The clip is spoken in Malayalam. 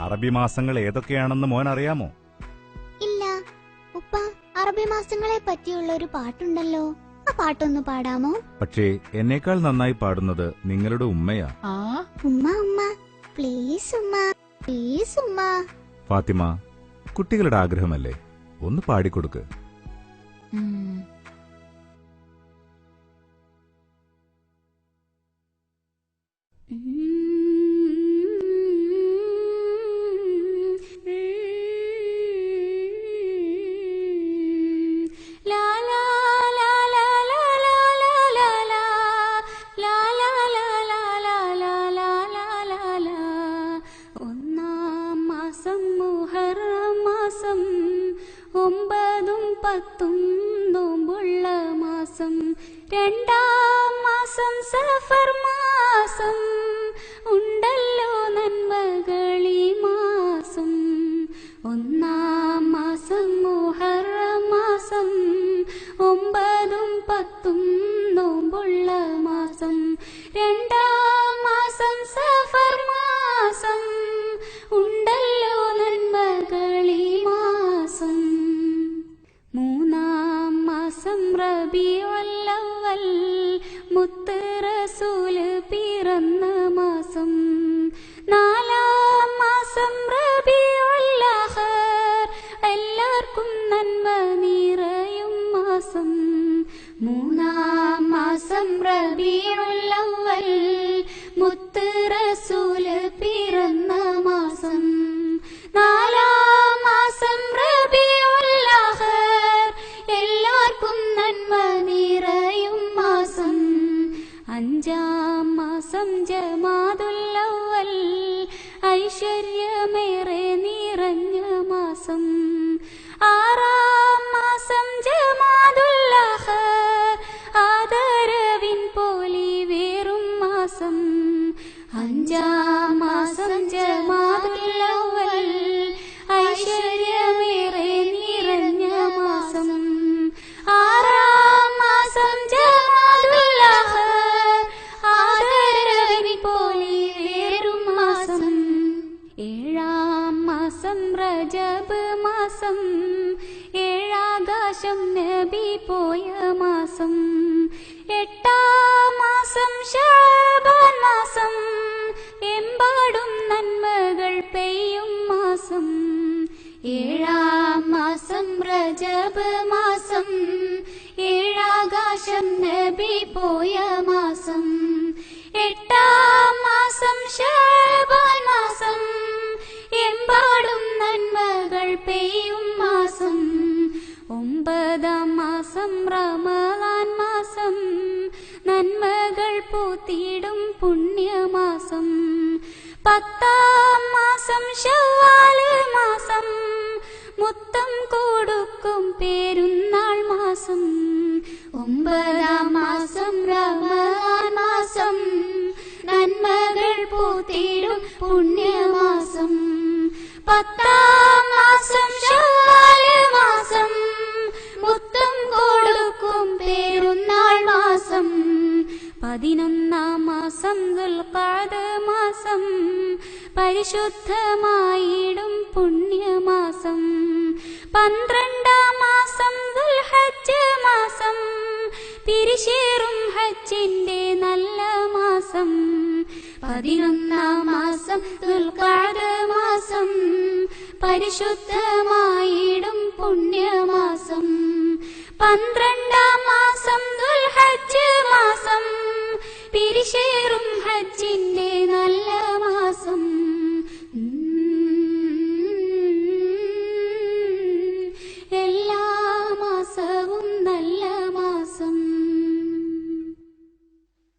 അറബി മാസങ്ങൾ ഏതൊക്കെയാണെന്ന് മോൻ അറിയാമോ? ഇല്ല ഉപ്പ, അറബി മാസങ്ങളെ പറ്റിയുള്ള ഒരു പാട്ടുണ്ടല്ലോ, ആ പാട്ടൊന്ന് പാടാമോ? പക്ഷേ എന്നേക്കാൾ നന്നായി പാടുന്നത് നിങ്ങളുടെ ഉമ്മയാ. ഉമ്മ ഉമ്മ പ്ലീസ് ഉമ്മ, പ്ലീസ് ഉമ്മ. ഫാത്തിമ, കുട്ടികളുടെ ആഗ്രഹമല്ലേ, ഒന്ന് പാടിക്കൊടുക്ക്. ഒന്നാം മാസം മുഹറം മാസം, 9ഉം 10ഉം നോമ്പുള്ള മാസം. രണ്ടാം മാസം സഫർ മാസം, ഉണ്ടല്ലോ നന്മകളീ മാസം. ഒന്നാം മാസം മുഹറം മാസം, 9ഉം 10ഉം നോമ്പുള്ള മാസം. രണ്ടാം മാസം സഫർ മാസം, ഉണ്ടല്ലോ നന്മകളീ മാസം. മൂന്നാം മാസം റബീഉൽ അവ്വൽ, മുത്ത് റസൂല് പിറന്ന മാസം. നാലാം മാസം റബീഉൽ ആഖിർ, എല്ലാവർക്കും നന്മ നിറയും മാസം. മൂന്നാം മാസം റബീഉൽ അവ്വൽ, മുത്ത് റസൂല് പിറന്ന മാസം. നാലാം മാസം റബീഉൽ ആഖിർ, എല്ലാവർക്കും നന്മ നിറയും മാസം. അഞ്ചാം മാസം ജമാദുൽ അവ്വൽ, ഐശ്വര്യമേറെ നിറഞ്ഞ മാസം. ആറാം മാസം ജമാദുൽ ആഖിർ, ആദരവിൻ പൊലിവേറും മാസം. അഞ്ചാം മാസം ജമാദുൽ അവ്വൽ, ഐശ്വര്യമേറെ നിറഞ്ഞ മാസം. ആറാം മാസം ജമാദുൽ ആഖിർ, ആദരവിൻ പൊലിവേറും മാസം. ഏഴാം മാസം റജബ് മാസം, ഏഴാകാശം നബി പോയ മാസം. എട്ടാം മാസം ശഅബാൻ മാസം, എമ്പാടും നന്മകൾ പെയ്യും മാസം. ഏഴാം മാസം റജബ് മാസം, ഏഴാകാശം നബി പോയ മാസം. എട്ടാം മാസം ശഅബാൻ മാസം, എമ്പാടും നന്മകൾ പെയ്യും മാസം. ഒമ്പതാം മാസം റമളാൻ മാസം, നന്മകൾ പൂത്തിടും പുണ്യമാസം. പത്താം മാസം ശവ്വാൽ മാസം, മുത്തം കൊടുക്കും പെരുന്നാൾ മാസം. ഒമ്പതാം മാസം റമളാൻ മാസം, നന്മകൾ പൂത്തിടും പുണ്യമാസം. പത്താം മാസം ശവ്വാൽ മാസം, മുത്തം കൊടുക്കും പെരുന്നാൾ മാസം. 11ആം മാസം ദുൽഖഅദ മാസം, പരിശുദ്ധമായിടും പുണ്യമാസം. 12ആം മാസം ദുൽഹജ്ജ് മാസം, പിരിശേറും ഹജ്ജിന്റെ നല്ല മാസം. 11ആം മാസം ദുൽഖഅദ മാസം, പരിശുദ്ധമായിടും പുണ്യമാസം. 12ആം മാസം ദുൽഹജ്ജ് മാസം, പിരിശേറും ഹജ്ജിന്റെ